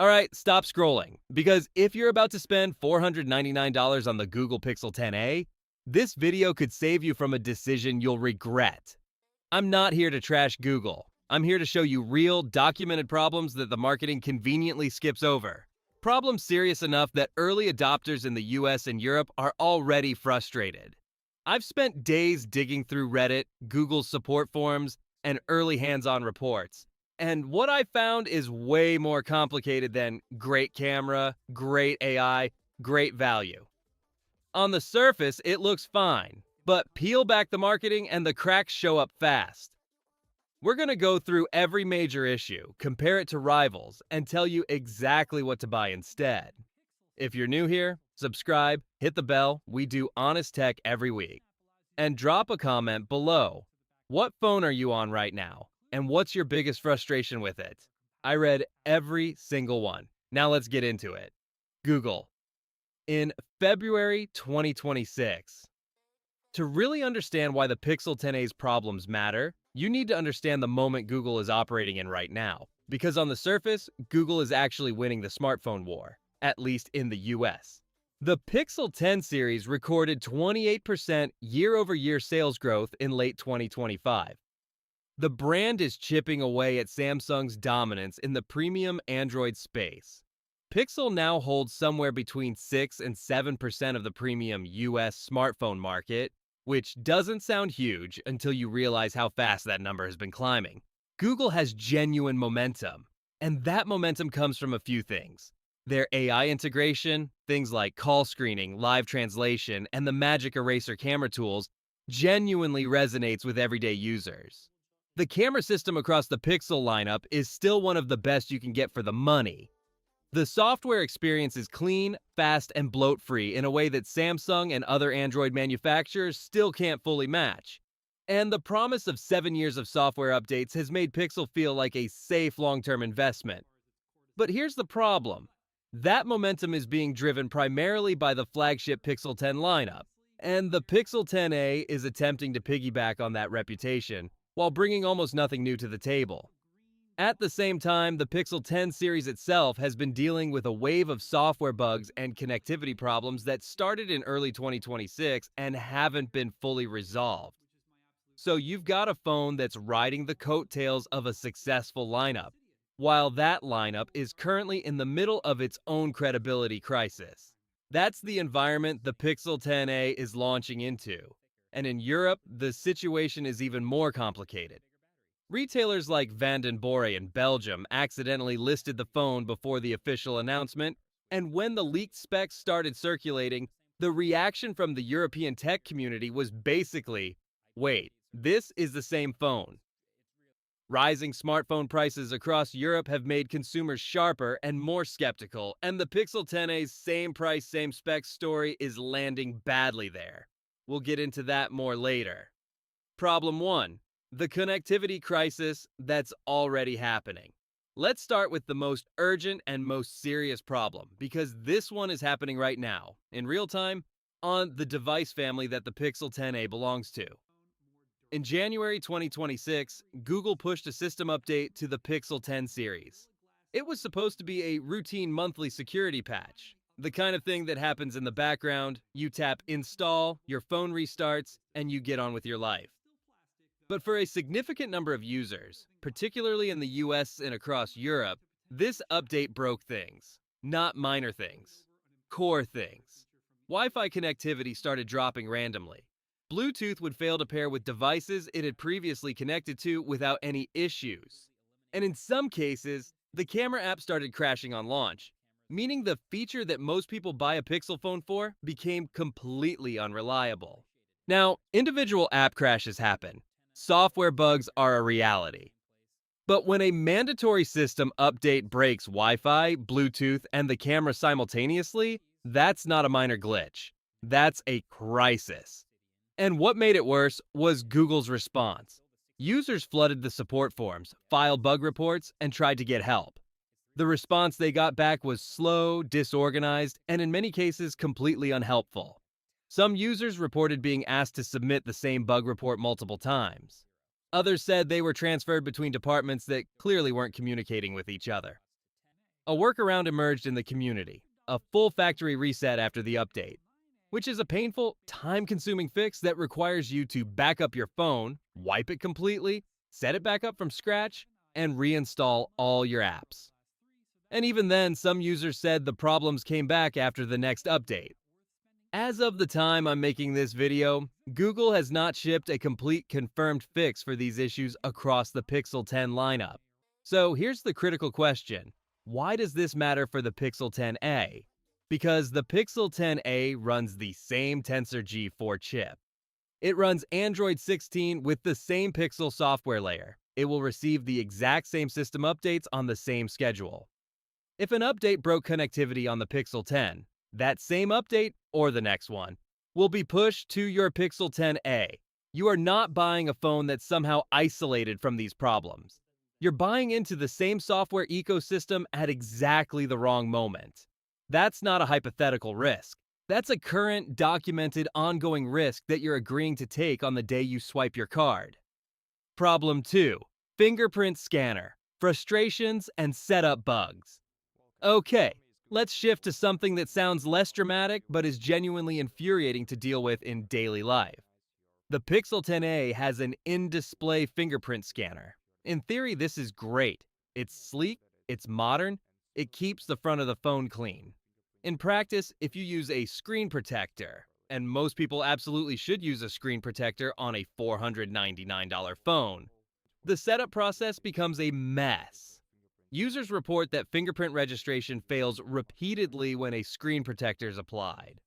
Alright, stop scrolling, because if you're about to spend $499 on the Google Pixel 10a, this video could save you from a decision you'll regret. I'm not here to trash Google. I'm here to show you real, documented problems that the marketing conveniently skips over. Problems serious enough that early adopters in the US and Europe are already frustrated. I've spent days digging through Reddit, Google's support forums, and early hands-on reports. And what I found is way more complicated than great camera, great AI, great value. On the surface, it looks fine, but peel back the marketing and the cracks show up fast. We're going to go through every major issue, compare it to rivals, and tell you exactly what to buy instead. If you're new here, subscribe, hit the bell. We do honest tech every week. And drop a comment below. What phone are you on right now? And what's your biggest frustration with it? I read every single one. Now let's get into it. Google. In February 2026. To really understand why the Pixel 10a's problems matter, you need to understand the moment Google is operating in right now. Because on the surface, Google is actually winning the smartphone war, at least in the US. The Pixel 10 series recorded 28% year-over-year sales growth in late 2025. The brand is chipping away at Samsung's dominance in the premium Android space. Pixel now holds somewhere between 6 and 7% of the premium US smartphone market, which doesn't sound huge until you realize how fast that number has been climbing. Google has genuine momentum, and that momentum comes from a few things. Their AI integration, things like call screening, live translation, and the Magic Eraser camera tools genuinely resonates with everyday users. The camera system across the Pixel lineup is still one of the best you can get for the money. The software experience is clean, fast, and bloat-free in a way that Samsung and other Android manufacturers still can't fully match. And the promise of 7 years of software updates has made Pixel feel like a safe long-term investment. But here's the problem. That momentum is being driven primarily by the flagship Pixel 10 lineup, and the Pixel 10a is attempting to piggyback on that reputation while bringing almost nothing new to the table. At the same time, the Pixel 10 series itself has been dealing with a wave of software bugs and connectivity problems that started in early 2026 and haven't been fully resolved. So you've got a phone that's riding the coattails of a successful lineup, while that lineup is currently in the middle of its own credibility crisis. That's the environment the Pixel 10a is launching into. And in Europe, the situation is even more complicated. Retailers like Van den Borre in Belgium accidentally listed the phone before the official announcement, and when the leaked specs started circulating, the reaction from the European tech community was basically, wait, this is the same phone. Rising smartphone prices across Europe have made consumers sharper and more skeptical, and the Pixel 10a's same price, same specs story is landing badly there. We'll get into that more later. Problem 1. The connectivity crisis that's already happening. Let's start with the most urgent and most serious problem, because this one is happening right now, in real time, on the device family that the Pixel 10a belongs to. In January 2026, Google pushed a system update to the Pixel 10 series. It was supposed to be a routine monthly security patch, the kind of thing that happens in the background, you tap install, your phone restarts, and you get on with your life. But for a significant number of users, particularly in the US and across Europe, this update broke things. Not minor things. Core things. Wi-Fi connectivity started dropping randomly. Bluetooth would fail to pair with devices it had previously connected to without any issues. And in some cases, the camera app started crashing on launch, meaning the feature that most people buy a Pixel phone for became completely unreliable. Now, individual app crashes happen. Software bugs are a reality. But when a mandatory system update breaks Wi-Fi, Bluetooth, and the camera simultaneously, that's not a minor glitch. That's a crisis. And what made it worse was Google's response. Users flooded the support forums, filed bug reports, and tried to get help. The response they got back was slow, disorganized, and in many cases completely unhelpful. Some users reported being asked to submit the same bug report multiple times. Others said they were transferred between departments that clearly weren't communicating with each other. A workaround emerged in the community, a full factory reset after the update, which is a painful, time-consuming fix that requires you to back up your phone, wipe it completely, set it back up from scratch, and reinstall all your apps. And even then, some users said the problems came back after the next update. As of the time I'm making this video, Google has not shipped a complete confirmed fix for these issues across the Pixel 10 lineup. So here's the critical question. Why does this matter for the Pixel 10a? Because the Pixel 10a runs the same Tensor G4 chip. It runs Android 16 with the same Pixel software layer. It will receive the exact same system updates on the same schedule. If an update broke connectivity on the Pixel 10, that same update, or the next one, will be pushed to your Pixel 10a. You are not buying a phone that's somehow isolated from these problems. You're buying into the same software ecosystem at exactly the wrong moment. That's not a hypothetical risk. That's a current, documented, ongoing risk that you're agreeing to take on the day you swipe your card. Problem 2. Fingerprint scanner, frustrations, and setup bugs. Okay, let's shift to something that sounds less dramatic but is genuinely infuriating to deal with in daily life. The Pixel 10a has an in-display fingerprint scanner. In theory, this is great. It's sleek, it's modern, it keeps the front of the phone clean. In practice, if you use a screen protector, and most people absolutely should use a screen protector on a $499 phone, the setup process becomes a mess. Users report that fingerprint registration fails repeatedly when a screen protector is applied.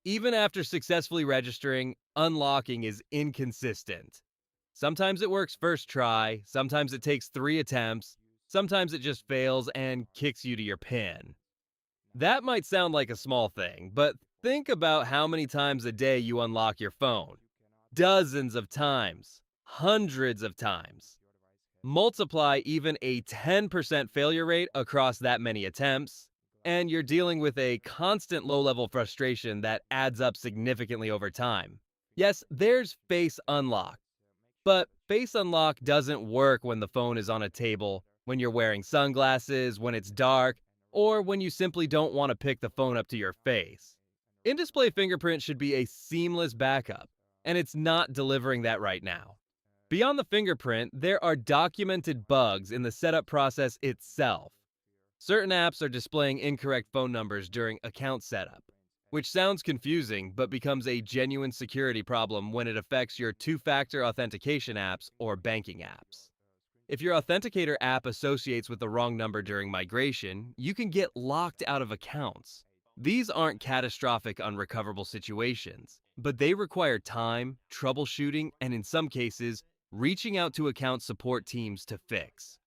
Even after successfully registering, unlocking is inconsistent. Sometimes it works first try, sometimes it takes 3 attempts, sometimes it just fails and kicks you to your PIN. That might sound like a small thing, but think about how many times a day you unlock your phone. Dozens of times, hundreds of times. Multiply even a 10% failure rate across that many attempts, and you're dealing with a constant low-level frustration that adds up significantly over time. Yes, there's Face Unlock, but Face Unlock doesn't work when the phone is on a table, when you're wearing sunglasses, when it's dark, or when you simply don't want to pick the phone up to your face. In-display fingerprint should be a seamless backup, and it's not delivering that right now. Beyond the fingerprint, there are documented bugs in the setup process itself. Certain apps are displaying incorrect phone numbers during account setup, which sounds confusing but becomes a genuine security problem when it affects your two-factor authentication apps or banking apps. If your authenticator app associates with the wrong number during migration, you can get locked out of accounts. These aren't catastrophic, unrecoverable situations, but they require time, troubleshooting, and in some cases, reaching out to account support teams to fix.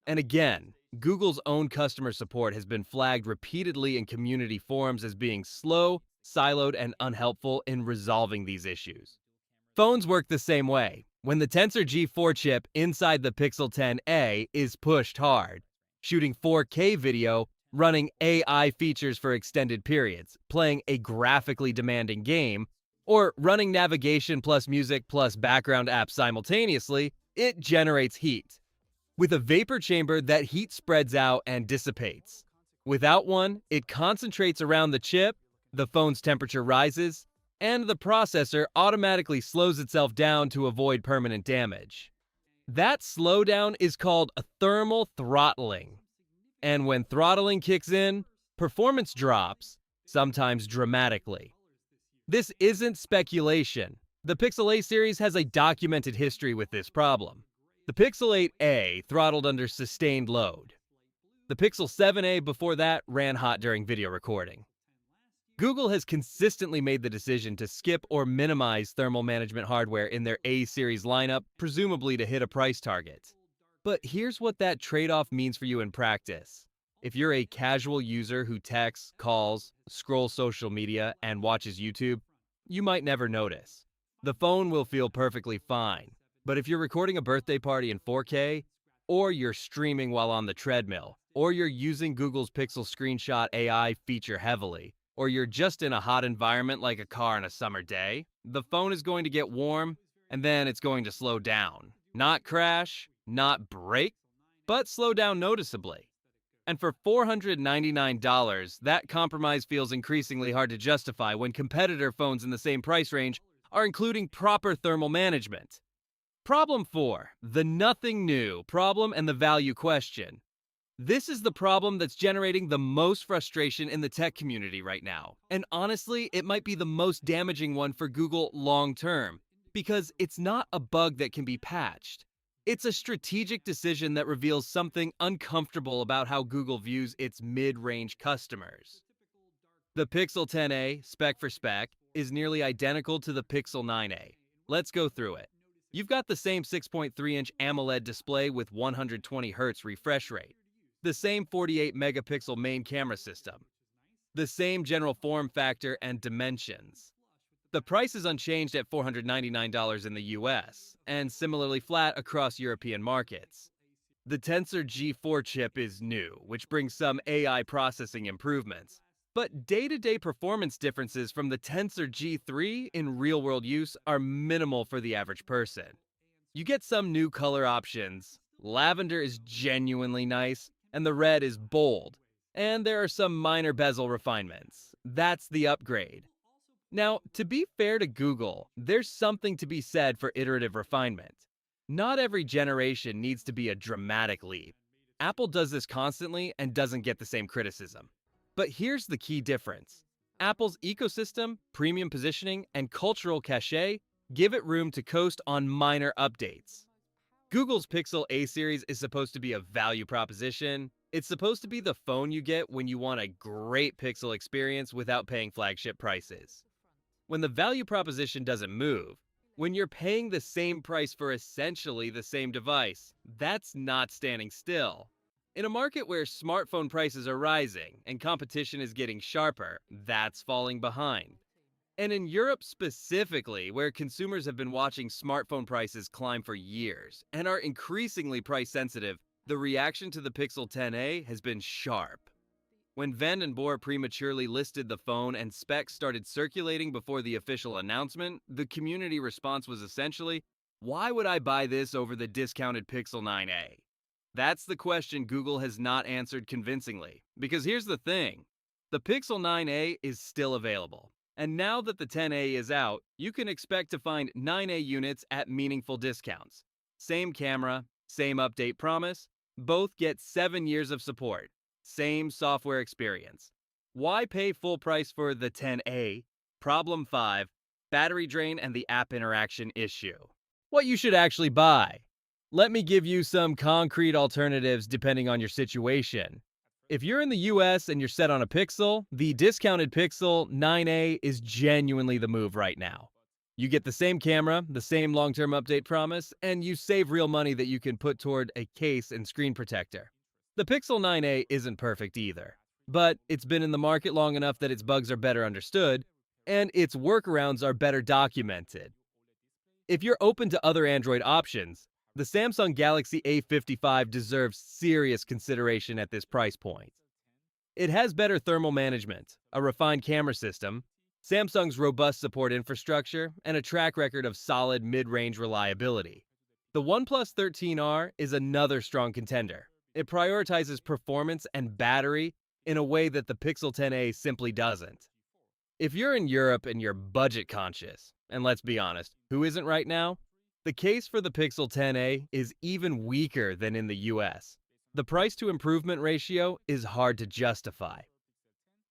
And again, Google's own customer support has been flagged repeatedly in community forums as being slow, siloed, and unhelpful in resolving these issues. Phones work the same way. When the Tensor G4 chip inside the Pixel 10a is pushed hard, shooting 4K video, running AI features for extended periods, playing a graphically demanding game, or running navigation plus music plus background apps simultaneously, it generates heat. With a vapor chamber, that heat spreads out and dissipates. Without one, it concentrates around the chip, the phone's temperature rises, and the processor automatically slows itself down to avoid permanent damage. That slowdown is called a thermal throttling. And when throttling kicks in, performance drops, sometimes dramatically. This isn't speculation. The Pixel 8 series has a documented history with this problem. The Pixel 8a throttled under sustained load. The Pixel 7a before that ran hot during video recording. Google has consistently made the decision to skip or minimize thermal management hardware in their A series lineup, presumably to hit a price target. But here's what that trade-off means for you in practice. If you're a casual user who texts, calls, scrolls social media, and watches YouTube, you might never notice. The phone will feel perfectly fine. But if you're recording a birthday party in 4K, or you're streaming while on the treadmill, or you're using Google's Pixel Screenshot AI feature heavily, or you're just in a hot environment like a car on a summer day, the phone is going to get warm, and then it's going to slow down. Not crash, not break, but slow down noticeably. And for $499, that compromise feels increasingly hard to justify when competitor phones in the same price range are including proper thermal management. Problem 4, the nothing new problem and the value question. This is the problem that's generating the most frustration in the tech community right now. And honestly, it might be the most damaging one for Google long term, because it's not a bug that can be patched. It's a strategic decision that reveals something uncomfortable about how Google views its mid-range customers. The Pixel 10a, spec for spec, is nearly identical to the Pixel 9a. Let's go through it. You've got the same 6.3-inch AMOLED display with 120Hz refresh rate, the same 48 megapixel main camera system, the same general form factor and dimensions. The price is unchanged at $499 in the US, and similarly flat across European markets. The Tensor G4 chip is new, which brings some AI processing improvements. But day-to-day performance differences from the Tensor G3 in real-world use are minimal for the average person. You get some new color options. Lavender is genuinely nice, and the red is bold. And there are some minor bezel refinements. That's the upgrade. Now, to be fair to Google, there's something to be said for iterative refinement. Not every generation needs to be a dramatic leap. Apple does this constantly and doesn't get the same criticism. But here's the key difference. Apple's ecosystem, premium positioning, and cultural cachet give it room to coast on minor updates. Google's Pixel A series is supposed to be a value proposition. It's supposed to be the phone you get when you want a great Pixel experience without paying flagship prices. When the value proposition doesn't move, when you're paying the same price for essentially the same device, that's not standing still. In a market where smartphone prices are rising and competition is getting sharper, that's falling behind. And in Europe specifically, where consumers have been watching smartphone prices climb for years and are increasingly price sensitive, the reaction to the Pixel 10a has been sharp. When Van den Boer prematurely listed the phone and specs started circulating before the official announcement, the community response was essentially, "Why would I buy this over the discounted Pixel 9a?" That's the question Google has not answered convincingly. Because here's the thing, the Pixel 9a is still available. And now that the 10a is out, you can expect to find 9a units at meaningful discounts. Same camera, same update promise, both get 7 years of support. Same software experience. Why pay full price for the 10a? Problem 5, battery drain and the app interaction issue. What you should actually buy. Let me give you some concrete alternatives depending on your situation. If you're in the US and you're set on a Pixel, the discounted Pixel 9a is genuinely the move right now. You get the same camera, the same long-term update promise, and you save real money that you can put toward a case and screen protector. The Pixel 9a isn't perfect either, but it's been in the market long enough that its bugs are better understood, and its workarounds are better documented. If you're open to other Android options, the Samsung Galaxy A55 deserves serious consideration at this price point. It has better thermal management, a refined camera system, Samsung's robust support infrastructure, and a track record of solid mid-range reliability. The OnePlus 13R is another strong contender. It prioritizes performance and battery in a way that the Pixel 10a simply doesn't. If you're in Europe and you're budget conscious, and let's be honest, who isn't right now? The case for the Pixel 10a is even weaker than in the US. The price to improvement ratio is hard to justify.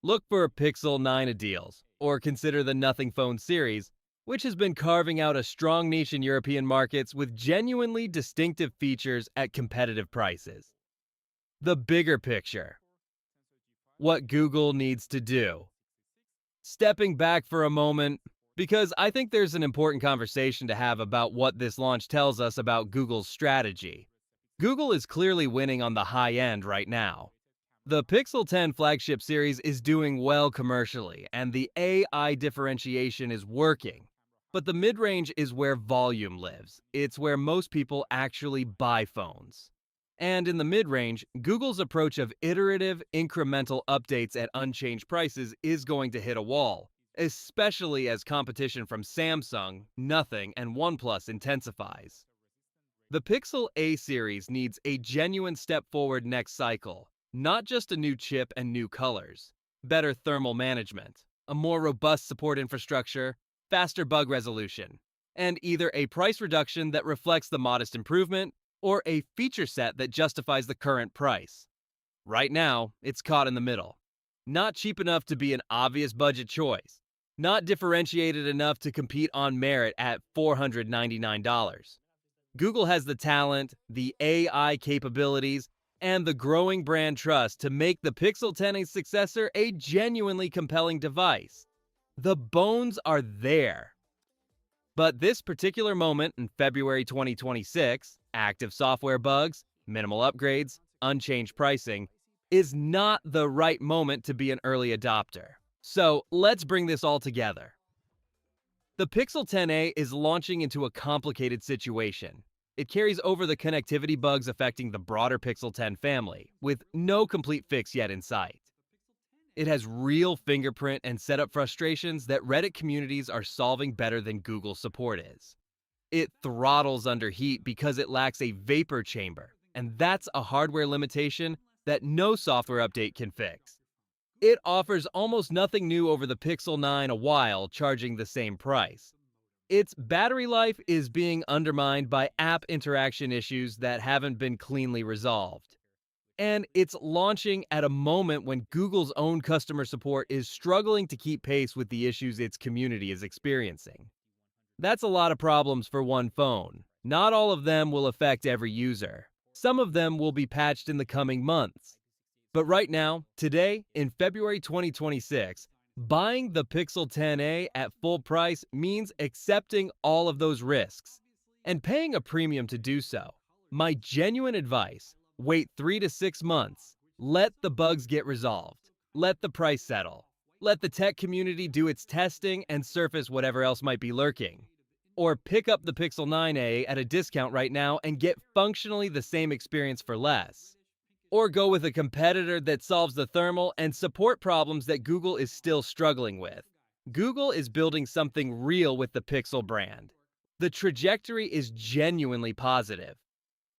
Look for Pixel 9a deals, or consider the Nothing Phone series, which has been carving out a strong niche in European markets with genuinely distinctive features at competitive prices. The bigger picture. What Google needs to do. Stepping back for a moment, because I think there's an important conversation to have about what this launch tells us about Google's strategy. Google is clearly winning on the high end right now. The Pixel 10 flagship series is doing well commercially, and the AI differentiation is working. But the mid-range is where volume lives. It's where most people actually buy phones. And in the mid-range, Google's approach of iterative, incremental updates at unchanged prices is going to hit a wall, especially as competition from Samsung, Nothing, and OnePlus intensifies. The Pixel A series needs a genuine step forward next cycle, Not just a new chip and new colors, better thermal management, a more robust support infrastructure, faster bug resolution, and either a price reduction that reflects the modest improvement or a feature set that justifies the current price. Right now, it's caught in the middle. Not cheap enough to be an obvious budget choice, not differentiated enough to compete on merit at $499. Google has the talent, the AI capabilities, and the growing brand trust to make the Pixel 10a's successor a genuinely compelling device. The bones are there. But this particular moment in February 2026, active software bugs, minimal upgrades, unchanged pricing, is not the right moment to be an early adopter. So let's bring this all together. The Pixel 10a is launching into a complicated situation. It carries over the connectivity bugs affecting the broader Pixel 10 family, with no complete fix yet in sight. It has real fingerprint and setup frustrations that Reddit communities are solving better than Google support is. It throttles under heat because it lacks a vapor chamber, and that's a hardware limitation that no software update can fix. It offers almost nothing new over the Pixel 9 while charging the same price. Its battery life is being undermined by app interaction issues that haven't been cleanly resolved. And it's launching at a moment when Google's own customer support is struggling to keep pace with the issues its community is experiencing. That's a lot of problems for one phone. Not all of them will affect every user. Some of them will be patched in the coming months. But right now, today, in February 2026, buying the Pixel 10a at full price means accepting all of those risks and paying a premium to do so. My genuine advice: wait 3 to 6 months. Let the bugs get resolved. Let the price settle. Let the tech community do its testing and surface whatever else might be lurking. Or pick up the Pixel 9a at a discount right now and get functionally the same experience for less. Or go with a competitor that solves the thermal and support problems that Google is still struggling with. Google is building something real with the Pixel brand. The trajectory is genuinely positive.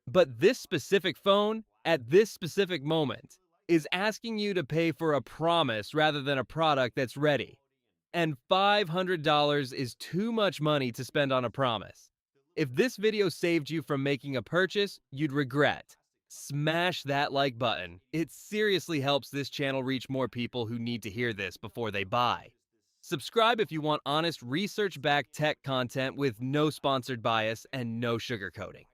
But this specific phone, at this specific moment, is asking you to pay for a promise rather than a product that's ready. And $500 is too much money to spend on a promise. If this video saved you from making a purchase you'd regret, smash that like button. It seriously helps this channel reach more people who need to hear this before they buy. Subscribe if you want honest, research-backed tech content with no sponsored bias and no sugarcoating.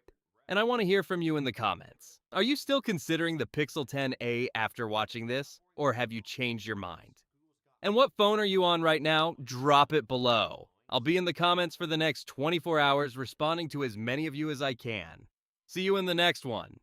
And I want to hear from you in the comments. Are you still considering the Pixel 10a after watching this, or have you changed your mind? And what phone are you on right now? Drop it below. I'll be in the comments for the next 24 hours responding to as many of you as I can. See you in the next one.